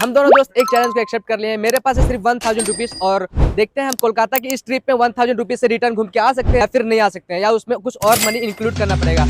हम दोनों दोस्त एक चैलेंज को एक्सेप्ट कर लिए हैं। मेरे पास है सिर्फ 1000 रुपीज और देखते हैं हम कोलकाता की इस ट्रिप में 1000 रुपीज से रिटर्न घूम के आ सकते हैं या फिर नहीं आ सकते हैं, या उसमें कुछ और मनी इंक्लूड करना पड़ेगा।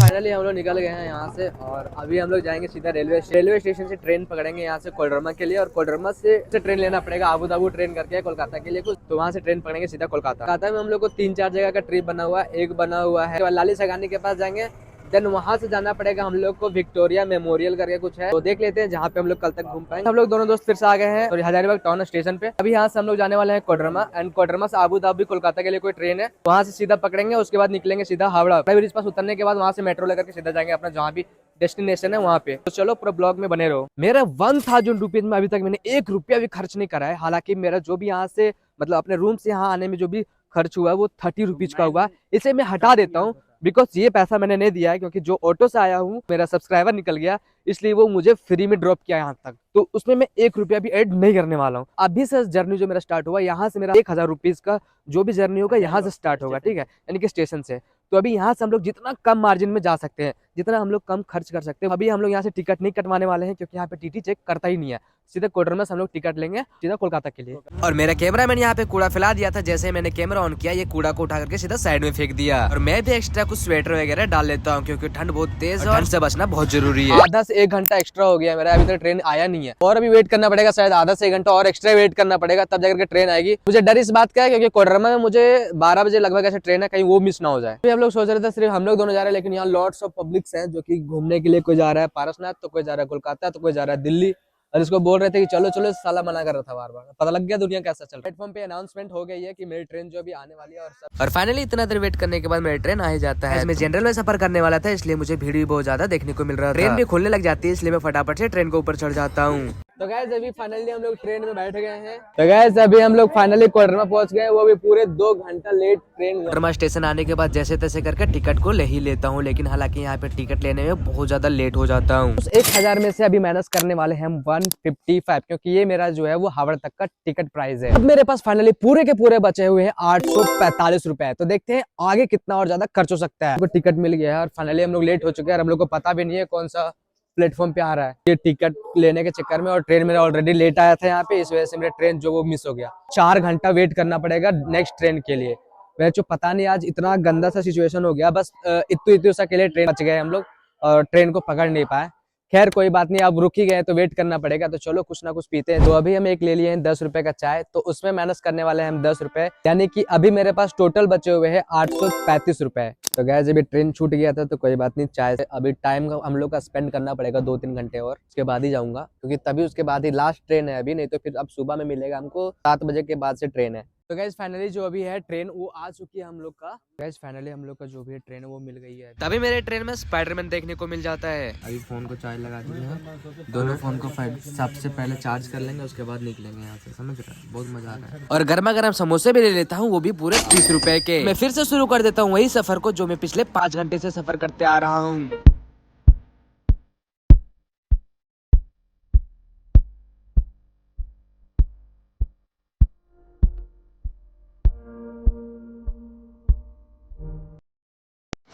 फाइनली हम लोग निकल गए हैं यहाँ से और अभी हम लोग जाएंगे सीधा रेलवे स्टेशन से ट्रेन पकड़ेंगे यहाँ से कोडरमा के लिए, और कोडरमा से ट्रेन लेना पड़ेगा आबू धाबी ट्रेन करके कोलकाता के लिए कुछ, तो वहाँ से ट्रेन पकड़ेंगे सीधा कोलकाता में हम लोग को 3-4 जगह का ट्रिप बना हुआ है। एक बना हुआ है लाली सगानी के पास जाएंगे, देन वहां से जाना पड़ेगा हम लोग को विक्टोरिया मेमोरियल करके कुछ है, तो देख लेते हैं जहाँ पे हम लोग कल तक घूम पाएंगे। हम लोग दोनों दोस्त फिर से आ गए हैं और हजारीबाग टाउन स्टेशन पे। अभी यहाँ से हम लोग जाने वाले हैं कोडरमा, एंड कोडरमा से आबू धाबी कोलकाता के लिए कोई ट्रेन है, वहाँ से सीधा पकड़ेंगे। उसके बाद निकलेंगे सीधा हावड़ा ब्रिज पास उतरने के बाद वहाँ से मेट्रो लेकर के सीधा जाएंगे अपना जहाँ भी डेस्टिनेशन है वहाँ पे। तो चलो पूरा ब्लॉग में बने रहो। मेरा 1000 रुपीज में अभी तक मैंने 1 रुपया भी खर्च नहीं करा है। हालांकि मेरा जो भी यहाँ से मतलब अपने रूम से यहाँ आने में जो भी खर्च हुआ है वो 30 रुपीज का हुआ। इसे मैं हटा देता हूँ बिकॉज ये पैसा मैंने नहीं दिया है, क्योंकि जो ऑटो से आया हूँ मेरा सब्सक्राइबर निकल गया, इसलिए वो मुझे फ्री में ड्रॉप किया यहाँ तक, तो उसमें मैं 1 रुपया भी ऐड नहीं करने वाला हूँ। अभी से जर्नी जो मेरा स्टार्ट हुआ यहाँ से मेरा 1000 रुपीज का जो भी जर्नी होगा यहाँ से स्टार्ट होगा, ठीक है, यानी कि स्टेशन से। तो अभी यहाँ से हम लोग जितना कम मार्जिन में जा सकते हैं, जितना हम लोग कम खर्च कर सकते हैं, अभी हम लोग यहाँ से टिकट नहीं कटवाने वाले हैं, क्योंकि यहाँ पे टीटी चेक करता ही नहीं है। सीधा कोडरमा से हम लोग टिकट लेंगे सीधा कोलकाता के लिए। और मेरा कैमरा मैंने यहाँ पे कूड़ा फैला दिया था। जैसे मैंने कैमरा ऑन किया, ये कूड़ा को उठा करके सीधा साइड में फेंक दिया। और मैं भी एक्स्ट्रा कुछ स्वेटर वगैरह डाल लेता हूँ, क्योंकि ठंड बहुत तेज है और ठंड से बचना बहुत जरूरी है। आधा से 1 घंटा एक्स्ट्रा हो गया मेरा, अभी तक ट्रेन आया नहीं है और अभी वेट करना पड़ेगा, शायद आधा से 1 घंटा और एक्स्ट्रा वेट करना पड़ेगा, तब जाकर के ट्रेन आएगी। मुझे डर इस बात का है क्योंकि कोडरमा में मुझे 12 बजे लगभग ऐसे ट्रेन है, कहीं वो मिस ना हो जाए। तो हम लोग सोच रहे थे सिर्फ हम लोग दोनों जा रहे हैं, लेकिन यहाँ लॉट्स ऑफ पब्लिक्स हैं जो कि घूमने के लिए। कोई जा रहा है पारसनाथ, तो कोई जा रहा है कोलकाता, तो कोई जा रहा है दिल्ली, और इसको बोल रहे थे कि चलो चलो, साला मना कर रहा था बार बार। पता लग गया दुनिया कैसा चल रहा है। प्लेटफॉर्म पे अनाउंसमेंट हो गई है कि मेरी ट्रेन जो भी आने वाली है और फाइनली इतना देर वेट करने के बाद मेरी ट्रेन आ ही जाता है। मैं जनरल में सफर करने वाला था, इसलिए मुझे भीड़ भी बहुत ज्यादा देखने को मिल रहा था। ट्रेन भी खुलने लग जाती है, इसलिए मैं फटाफट से ट्रेन के ऊपर चढ़ जाता हूँ। तो गाइस अभी फाइनली हम लोग ट्रेन में बैठ गए हैं। तो गाइस अभी हम लोग फाइनली कोडरमा पहुंच गए, वो भी पूरे 2 घंटा लेट ट्रेन। कोडरमा स्टेशन आने के बाद जैसे तैसे करके टिकट को ले ही लेता हूँ, लेकिन हालांकि यहाँ पे टिकट लेने में बहुत ज्यादा लेट हो जाता हूँ। उस 1000 में से अभी माइनस करने वाले हैं हम 155, क्योंकि ये मेरा जो है वो हावड़ा तक का टिकट प्राइस है। अब मेरे पास फाइनली पूरे के पूरे बचे हुए हैं 845 रुपए। तो देखते हैं आगे कितना और ज्यादा खर्च हो सकता है। टिकट मिल गया है और फाइनली हम लोग लेट हो चुके हैं और हम लोग को पता भी नहीं है कौन सा प्लेटफॉर्म पे आ रहा है। ये टिकट लेने के चक्कर में और ट्रेन मेरा ऑलरेडी लेट आया था यहाँ पे, इस वजह से मेरा ट्रेन जो वो मिस हो गया। 4 घंटा वेट करना पड़ेगा नेक्स्ट ट्रेन के लिए। वह जो पता नहीं आज इतना गंदा सा सिचुएशन हो गया, बस इतू सा के लिए ट्रेन बच गए हम लोग और ट्रेन को पकड़ नहीं पाए। खैर कोई बात नहीं, अब रुक ही गए तो वेट करना पड़ेगा, तो चलो कुछ ना कुछ पीते हैं। तो अभी हम एक ले लिए हैं 10 रुपए का चाय, तो उसमें माइनस करने वाले हैं हम 10 रुपए, यानी कि अभी मेरे पास टोटल बचे हुए हैं 835 रुपए। तो गैस अभी ट्रेन छूट गया था तो कोई बात नहीं, चाय से अभी टाइम हम लोग का स्पेंड करना पड़ेगा 2-3 घंटे और उसके बाद ही जाऊंगा, क्योंकि तभी उसके बाद ही लास्ट ट्रेन है अभी, नहीं तो फिर अब सुबह में मिलेगा हमको। 7 बजे के बाद से ट्रेन है। तो गैस फाइनली जो अभी है ट्रेन वो आ चुकी है हम लोग का। गैस फाइनली हम लोग का जो भी है ट्रेन वो मिल गई है। तभी मेरे ट्रेन में स्पाइडरमैन देखने को मिल जाता है। अभी फोन को चार्ज लगा दिए हैं, दोनों फोन को सबसे पहले चार्ज कर लेंगे, उसके बाद निकलेंगे यहाँ से, समझ रहे हैं? बहुत मजा आ रहा है। और गर्मा गर्म समोसे भी ले लेता हूँ, वो भी पूरे 30 रुपए के। मैं फिर से शुरू कर देता हूँ वही सफर को जो मैं पिछले 5 घंटे से सफर करते आ रहा हूँ।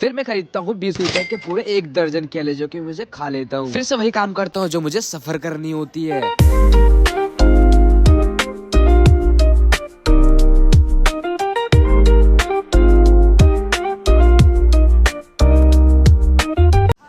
फिर मैं खरीदता हूँ 20 रुपए के पूरे 1 दर्जन केले, जो कि मुझे खा लेता हूँ। फिर से वही काम करता हूँ जो मुझे सफर करनी होती है।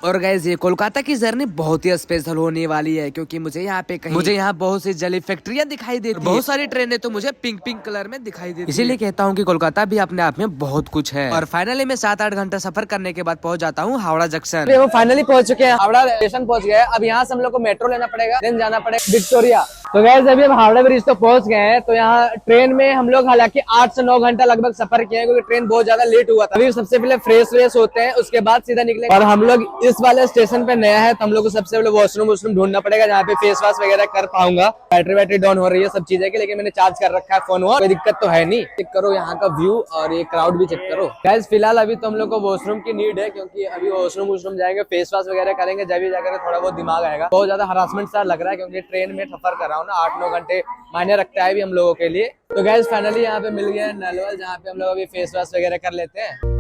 और गाइस ये कोलकाता की जर्नी बहुत ही स्पेशल होने वाली है, क्योंकि मुझे यहाँ पे मुझे यहाँ बहुत सी जली फैक्ट्रियाँ दिखाई देती हैं। बहुत सारी ट्रेनें तो मुझे पिंक पिंक कलर में दिखाई देती है। इसीलिए कहता हूँ कि कोलकाता भी अपने आप में बहुत कुछ है। और फाइनली मैं 7-8 घंटा सफर करने के बाद पहुँच जाता हूँ हावड़ा जंक्शन। वो फाइनली पहुँच चुके हैं, हावड़ा स्टेशन पहुँच गए। अब यहाँ से हम लोग को मेट्रो लेना पड़ेगा, देन जाना पड़ेगा विक्टोरिया। तो गाइस अभी हम हावड़ा ब्रिज तो पहुँच गए हैं। तो यहाँ ट्रेन में हम लोग हालांकि 8 से 9 घंटा लगभग सफर किए हैं, क्योंकि ट्रेन बहुत ज्यादा लेट हुआ था। अभी सबसे पहले फ्रेश होते हैं, उसके बाद सीधा निकले। और हम लोग इस वाले स्टेशन पे नया है, तो हम लोग को सबसे पहले वॉशरूम ढूंढना पड़ेगा जहाँ पे फेस वॉश वगैरह कर पाऊंगा। बैटरी डाउन हो रही है सब चीजें की, लेकिन मैंने चार्ज कर रखा है फोन, हुआ कोई दिक्कत तो है नहीं। चेक करो यहाँ का व्यू और ये क्राउड भी चेक करो। गाइस फिलहाल अभी तो हम लोग को वॉशरूम की नीड है, क्योंकि अभी वॉशरूम जाएंगे, फेस वॉश वगैरह करेंगे, जब भी जाकर थोड़ा बहुत दिमाग आएगा। बहुत ज्यादा हरासमेंट सा लग रहा है, क्योंकि ट्रेन में सफर कर रहा हूँ ना, 8-9 घंटे मायने रखता है भी हम लोगों के लिए। तो गाइस फाइनली यहाँ पे मिल गया नलवाल, जहाँ पे हम लोग अभी फेस वॉश वगैरह कर लेते हैं।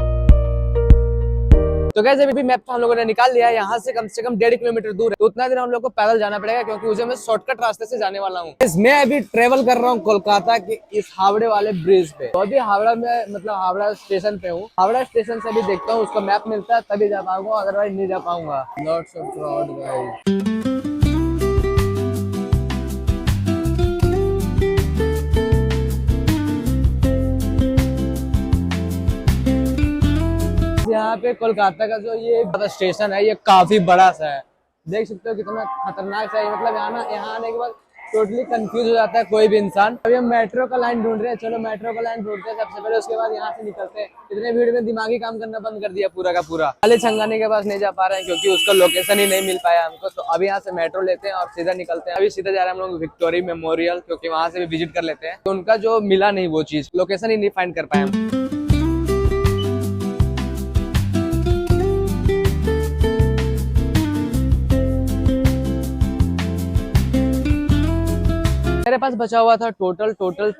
तो गाइस अभी भी मैप तो हम लोगों ने निकाल लिया है, यहाँ से कम 1.5 किलोमीटर दूर है, तो उतना दिन हम लोग को पैदल जाना पड़ेगा क्योंकि उसे मैं शॉर्टकट रास्ते से जाने वाला हूँ। मैं अभी ट्रेवल कर रहा हूँ कोलकाता के इस हावड़े वाले ब्रिज पे। तो अभी हावड़ा में मतलब हावड़ा स्टेशन पे हूँ। हावड़ा स्टेशन से अभी देखता हूँ उसका मैप मिलता है तभी जा पाऊंगा, अदरवाइज नहीं जा पाऊंगा। Lots of crowd guys. यहाँ पे कोलकाता का जो ये स्टेशन है ये काफी बड़ा सा है, देख सकते हो कितना खतरनाक सा है। मतलब यहाँ आने के बाद टोटली कंफ्यूज हो जाता है कोई भी इंसान। अभी हम मेट्रो का लाइन ढूंढ रहे हैं, चलो मेट्रो का लाइन ढूंढते हैं सबसे पहले, उसके बाद यहाँ से निकलते हैं। इतने भीड़ में दिमागी काम करना बंद कर दिया पूरा का पूरा। लाली छंगानी के पास नहीं जा पा रहे हैं क्योंकि उसका लोकेशन ही नहीं मिल पाया हमको, तो अभी यहाँ से मेट्रो लेते हैं और सीधा निकलते हैं। अभी सीधा जा रहे हैं हम लोग विक्टोरिया मेमोरियल, क्योंकि वहाँ से भी विजिट कर लेते हैं। तो उनका जो मिला नहीं वो चीज, लोकेशन ही नहीं फाइंड कर पाए हम। मेरे पास बचा हुआ था टोटल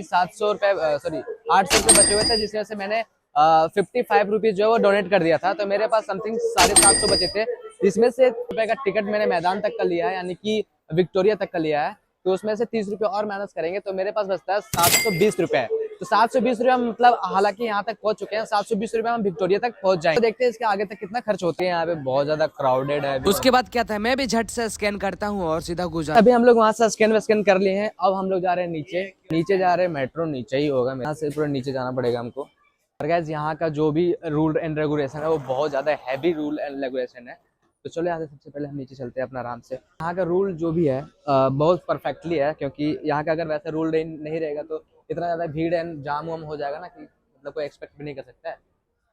700 रुपए, सॉरी 800 रुपए बचे हुए थे, जिसमें से मैंने 55 रुपीज जो है वो डोनेट कर दिया था। तो मेरे पास समथिंग 750 बचे थे, जिसमें से रुपए का टिकट मैंने मैदान तक का लिया है, यानी कि विक्टोरिया तक का लिया है। तो उसमें से 30 रुपए और माइनस करेंगे तो मेरे पास बचता है 720 रुपए। तो 720 रुपए हम मतलब हालांकि यहाँ तक पहुंच चुके हैं, 720 रुपए हम विक्टोरिया तक पहुंच जाएंगे। तो देखते हैं इसके आगे तक कितना खर्च होते हैं। यहाँ पे बहुत ज्यादा क्राउडेड है। उसके बाद क्या था, मैं भी झट से स्कैन करता हूँ और सीधा गुजर। अभी हम लोग वहाँ से स्कैन कर लिए हैं। अब हम लोग जा रहे हैं नीचे जा रहे हैं। मेट्रो नीचे ही होगा, यहाँ से पूरा नीचे जाना पड़ेगा हमको। और गाइस यहाँ का जो भी रूल एंड रेगुलेशन है वो बहुत ज्यादा हैवी रूल एंड रेगुलेशन है। तो चलो यहाँ से सबसे पहले हम नीचे चलते हैं अपना आराम से। यहाँ का रूल जो भी है बहुत परफेक्टली है, क्योंकि यहाँ का अगर वैसा रूल नहीं रहेगा तो इतना ज़्यादा भीड़ एंड जाम वाम हो जाएगा ना कि मतलब कोई एक्सपेक्ट भी नहीं कर सकता है।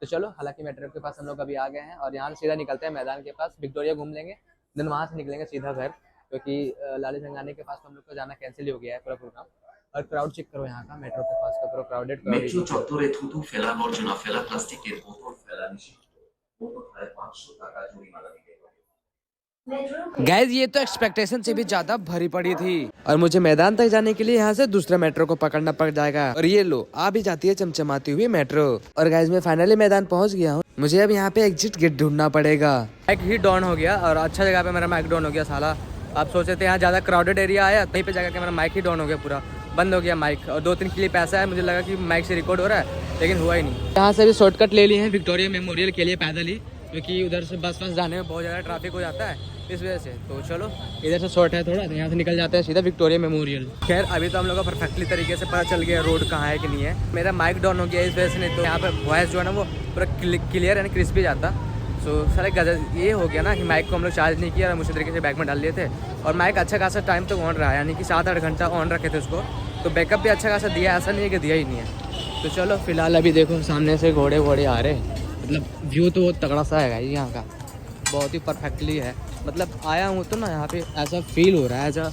तो चलो, हालांकि मेट्रो के पास हम लोग अभी आ गए हैं और यहाँ से सीधा निकलते हैं मैदान के पास। विक्टोरिया घूम लेंगे, देन वहाँ से निकलेंगे सीधा घर, क्योंकि लाली छंगानी के पास तो हम लोग को जाना कैंसिल हो गया है पूरा प्रोग्राम। और क्राउड चेक करो यहाँ का, मेट्रो के पास का पूरा क्राउडेड। মেট্রো চত্বরে থুতু ফেলা, বর্জনা ফেলা, প্লাস্টিকের বোতল ফেলা নিষিদ্ধ। অন্যথায় 500 টাকা জরিমানা দিতে হবে। गाइस ये तो एक्सपेक्टेशन से भी ज्यादा भरी पड़ी थी, और मुझे मैदान तक जाने के लिए यहाँ से दूसरा मेट्रो को पकड़ना पड़ जाएगा। और ये लो आ भी जाती है चमचमाती हुई मेट्रो। और गाइस मैं फाइनली मैदान पहुँच गया हूँ। मुझे अब यहाँ पे एग्जिट गेट ढूंढना पड़ेगा। माइक ही डाउन हो गया, और अच्छा जगह पे मेरा माइक डाउन हो गया साला। आप सोचे थे यहाँ ज्यादा क्राउडेड एरिया आया, कहीं पे जाकर मेरा माइक ही डाउन हो गया, पूरा बंद हो गया माइक। और 2-3 क्लिप ऐसा है, मुझे लगा कि माइक से रिकॉर्ड हो रहा है, लेकिन हुआ ही नहीं। यहाँ से भी शॉर्टकट ले लिए हैं विक्टोरिया मेमोरियल के लिए पैदल ही, क्योंकि उधर से बस जाने में बहुत ज़्यादा ट्रैफिक हो जाता है इस वजह से। तो चलो इधर से शॉर्ट है थोड़ा, तो यहाँ से निकल जाते हैं सीधा विक्टोरिया मेमोरियल। खैर अभी तो हम लोग का परफेक्टली तरीके से पता चल गया रोड कहाँ है कि नहीं है। मेरा माइक डाउन हो गया इस वजह से, नहीं तो यहाँ पर वॉइस जो है ना वो पूरा क्लियर एंड क्रिस्पी जाता। सो सारे गजब ये हो गया ना कि माइक को हम लोग चार्ज नहीं किया और उसी तरीके से बैग में डाल लिए थे। और माइक अच्छा खासा टाइम तक ऑन रहा है, यानी कि 7-8 घंटा ऑन रखे थे उसको, तो बैकअप भी अच्छा खासा दिया, ऐसा नहीं है कि दिया ही नहीं है। तो चलो फिलहाल अभी देखो सामने से घोड़े आ रहे हैं, मतलब व्यू तो बहुत तगड़ा सा है यहाँ का, बहुत ही परफेक्टली है। मतलब आया हूँ तो ना यहाँ पे ऐसा फील हो रहा है ऐसा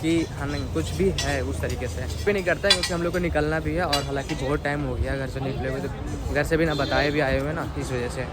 कि हाँ नहीं कुछ भी है उस तरीके से भी नहीं करता है, क्योंकि हम लोग को निकलना भी है। और हालांकि बहुत टाइम हो गया घर से निकले हुए, तो घर से भी ना बताए भी आए हुए ना, इस वजह से।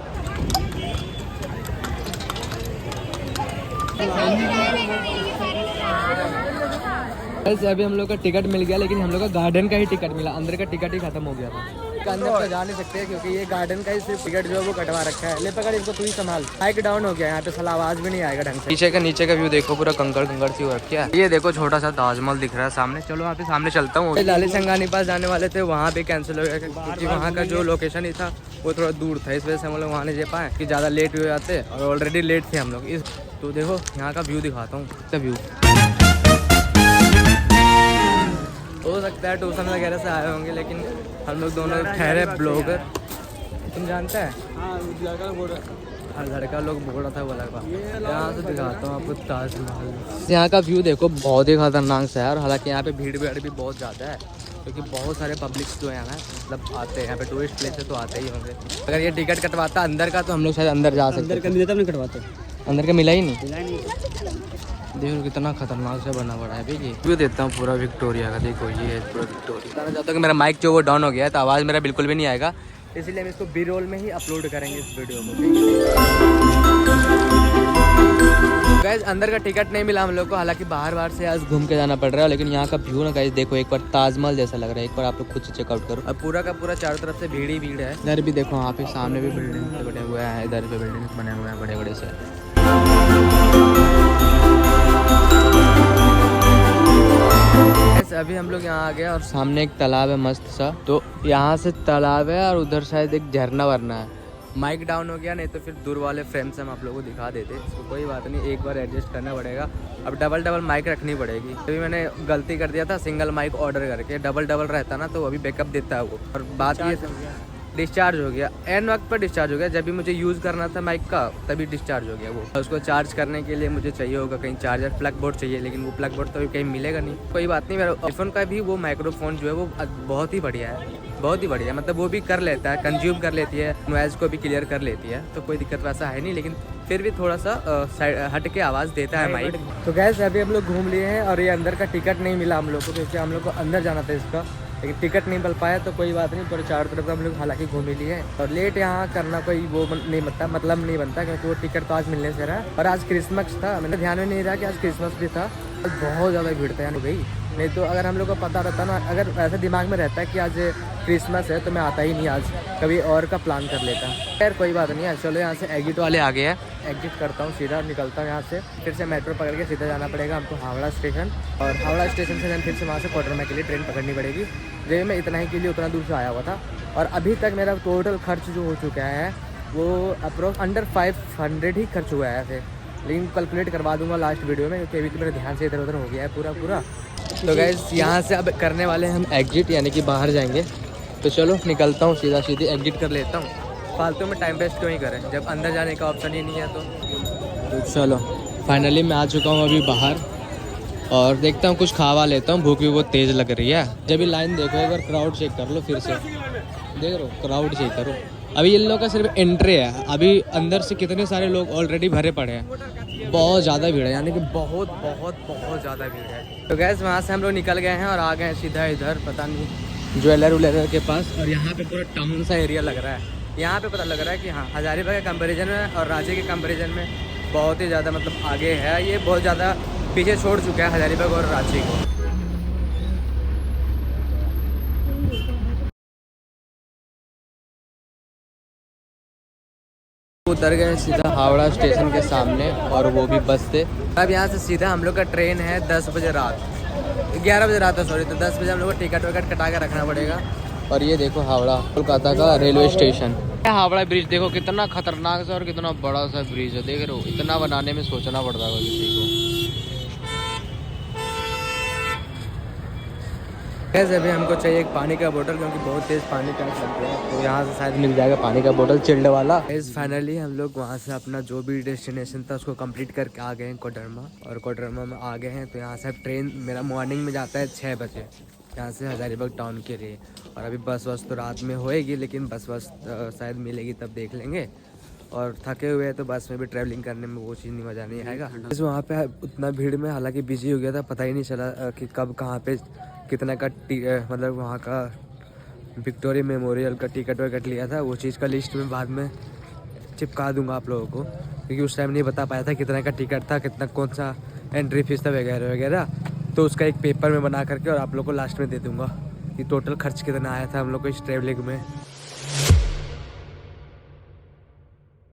वैसे अभी हम लोग का टिकट मिल गया, लेकिन हम लोग का गार्डन का ही टिकट मिला, अंदर का टिकट ही खत्म हो गया था। अंदर तो जा नहीं सकते क्योंकि ये गार्डन का ही सिर्फ टिकट जो है वो कटवा रखा है। ले पकड़ इसको, तू ही संभाल। माइक डाउन हो गया यहाँ पे, साला आवाज भी नहीं आएगा ढंग से। नीचे का व्यू देखो, पूरा कंकड़ सी हो रखी है। ये देखो छोटा सा ताजमहल दिख रहा है सामने। चलो वहाँ पे सामने चलता हूँ। लाली छंगानी पास जाने वाले थे, वहाँ पे कैंसिल हो गया क्योंकि वहाँ का जो लोकेशन ही था वो थोड़ा दूर था, इस वजह से हम लोग वहाँ नहीं जा पाए कि ज़्यादा लेट हो जाते, और ऑलरेडी लेट थे हम लोग। इस तो देखो यहाँ का व्यू दिखाता हूँ, व्यू हो सकता है ट्यूशन वगैरह से आए होंगे, लेकिन हम लोग दोनों ठहरे ब्लॉगर, तुम जानते हैं। हाँ लड़का लोग बोल रहा था वो लड़का। यहाँ से दिखाता हूँ आपको ताजमहल। यहाँ का व्यू देखो, बहुत ही खतरनाक सा है। और हालांकि यहाँ पे भीड़ भी बहुत ज़्यादा है, क्योंकि बहुत सारे पब्लिक्स जो है यहाँ मतलब आते हैं। यहाँ पे टूरिस्ट प्लेस है तो आते ही होंगे। अगर ये टिकट कटवाता अंदर का तो हम लोग शायद अंदर जा सकते। अंदर का मिला ही नहीं। देखो कितना खतरनाक से बना पड़ा है। देखिए व्यू देता हूँ पूरा विक्टोरिया का, देखो ये है पूरा विक्टोरिया। बताना चाहता हूँ कि मेरा माइक जो वो डाउन हो गया है, तो आवाज़ मेरा बिल्कुल भी नहीं आएगा, इसलिए हम इसको बी रोल में ही अपलोड करेंगे इस वीडियो को। गाइस अंदर का टिकट नहीं मिला हम लोग को, हालांकि बाहर से आज घूम के जाना पड़ रहा है। लेकिन यहाँ का व्यू ना गाइस देखो, एक बार ताजमहल जैसा लग रहा है। एक बार आप लोग खुद से चेकआउट करो। अब पूरा का पूरा चारों तरफ से भीड़ ही भीड़ है। इधर भी देखो, वहाँ पे सामने भी बिल्डिंग बने हुए हैं, इधर पे बिल्डिंग बने हुए हैं बड़े बड़े से। अभी हम लोग यहाँ आ गए और सामने एक तालाब है मस्त सा। तो यहाँ से तालाब है और उधर शायद एक झरना वरना है। माइक डाउन हो गया, नहीं तो फिर दूर वाले फ्रेम से हम आप लोगों को दिखा देते। तो कोई बात नहीं, एक बार एडजस्ट करना पड़ेगा। अब डबल माइक रखनी पड़ेगी। अभी मैंने गलती कर दिया था, सिंगल माइक ऑर्डर करके। डबल रहता ना तो अभी बैकअप देता है वो। और बात ये डिस्चार्ज हो गया, एन वक्त पर डिस्चार्ज हो गया। जब भी मुझे यूज़ करना था माइक का तभी डिस्चार्ज हो गया वो। उसको चार्ज करने के लिए मुझे चाहिए होगा कहीं चार्जर, प्लग बोर्ड चाहिए, लेकिन वो प्लग बोर्ड तो अभी कहीं मिलेगा नहीं। कोई बात नहीं, मेरा आईफोन का भी वो माइक्रोफोन जो है वो बहुत ही बढ़िया है, बहुत ही बढ़िया। मतलब वो भी कर लेता है, कंज्यूम कर लेती है, नॉइज़ को भी क्लियर कर लेती है, तो कोई दिक्कत वैसा है नहीं। लेकिन फिर भी थोड़ा सा हट के आवाज़ देता है माइक। तो गैस अभी हम लोग घूम लिए हैं और ये अंदर का टिकट नहीं मिला हम लोग को, क्योंकि हम लोग को अंदर जाना था इसका, लेकिन टिकट नहीं मिल पाया। तो कोई बात नहीं, पूरे चारों तरफ हम लोग हालांकि घूम ही लिए हैं। और लेट यहाँ करना कोई वो नहीं बनता, मतलब नहीं बनता, क्योंकि वो टिकट तो आज मिलने से रहा। और आज क्रिसमस था, मैंने ध्यान में नहीं रहा कि आज क्रिसमस भी था। बहुत ज़्यादा भीड़ था यानी भाई। नहीं तो अगर हम लोग को पता रहता ना, अगर ऐसा दिमाग में रहता है कि आज क्रिसमस है तो मैं आता ही नहीं, आज कभी और का प्लान कर लेता। खैर कोई बात नहीं है। चलो यहाँ से एग्जिट वाले आ गए हैं, एग्जिट करता हूँ, सीधा निकलता हूँ यहाँ से। फिर से मेट्रो पकड़ के सीधा जाना पड़ेगा हमको हावड़ा स्टेशन। और हावड़ा स्टेशन से फिर से वहाँ से कोडरमा के लिए ट्रेन पकड़नी पड़ेगी। जो मैं इतना ही के लिए उतना दूर से आया हुआ था। और अभी तक मेरा टोटल खर्च जो हो चुका है वो अप्रोक्स अंडर 500 ही खर्च हुआ है ऐसे। लेकिन कैलकुलेट करवा दूंगा लास्ट वीडियो में, क्योंकि अभी तो मेरे ध्यान से इधर उधर हो गया है पूरा। तो गाइस यहाँ से अब करने वाले हैं हम एग्जिट, यानी कि बाहर जाएंगे। तो चलो निकलता हूँ, सीधी एग्जिट कर लेता हूँ। फालतू में टाइम वेस्ट क्यों ही करें जब अंदर जाने का ऑप्शन ही नहीं है। तो चलो फाइनली मैं आ चुका हूँ अभी बाहर, और देखता हूँ कुछ खावा लेता हूँ। भूख भी बहुत तेज़ लग रही है। जब भी लाइन देखो, एक बार क्राउड चेक कर लो, फिर से देख लो, क्राउड चेक करो। अभी इन लोगों का सिर्फ एंट्री है, अभी अंदर से कितने सारे लोग ऑलरेडी भरे पड़े हैं। बहुत ज़्यादा भीड़ है, यानी कि बहुत ज़्यादा भीड़ है। तो गैस वहाँ से हम लोग निकल गए हैं और आ गए हैं सीधा इधर, पता नहीं ज्वेलर के पास। और यहाँ पे पूरा टाउन सा एरिया लग रहा है। यहाँ पे पता लग रहा है कि हाँ, हजारीबाग के कंपेरिजन में और रांची के कंपेरिजन में बहुत ही ज़्यादा मतलब आगे है। ये बहुत ज़्यादा पीछे छोड़ चुका है हजारीबाग और रांची को। उतर गए सीधा हावड़ा स्टेशन के सामने, और वो भी बस से। अब यहाँ से सीधा हम लोग का ट्रेन है 10 बजे रात, 11 बजे रात है सॉरी। तो 10 बजे हम लोग को टिकट विकट कटा के रखना पड़ेगा। और ये देखो हावड़ा कोलकाता का रेलवे स्टेशन। हावड़ा ब्रिज देखो कितना खतरनाक सा और कितना बड़ा सा ब्रिज है, देख रहे हो। इतना बनाने में सोचना पड़ता है किसी को। कैसे अभी हमको चाहिए एक पानी का बोतल, क्योंकि बहुत तेज़ पानी प्यास लग गया है। तो यहाँ से शायद मिल जाएगा पानी का बोतल चिल्ड वाला। फाइनली हम लोग वहाँ से अपना जो भी डेस्टिनेशन था उसको कंप्लीट करके आ गए हैं कोडरमा। और कोडरमा में आ गए हैं। तो यहाँ से ट्रेन मेरा मॉर्निंग में जाता है 6 बजे यहाँ से हजारीबाग टाउन के लिए। और अभी बस तो रात में होएगी, लेकिन बस शायद मिलेगी तब देख लेंगे। और थके हुए हैं तो बस में भी ट्रैवलिंग करने में वो चीज़ नहीं, मज़ा नहीं आएगा। वहाँ पे उतना भीड़ में हालांकि बिजी हो गया था, पता ही नहीं चला कि कब कहाँ पे कितना का मतलब वहाँ का विक्टोरिया मेमोरियल का टिकट विकट लिया था। वो चीज़ का लिस्ट में बाद में चिपका दूंगा आप लोगों को, क्योंकि उस टाइम नहीं बता पाया था कितना का टिकट था, कितना कौन सा एंट्री फीस था वगैरह वगैरह। तो उसका एक पेपर में बना करके और आप लोग को लास्ट में दे दूँगा कि टोटल खर्च कितना आया था हम लोग को इस ट्रैवलिंग में।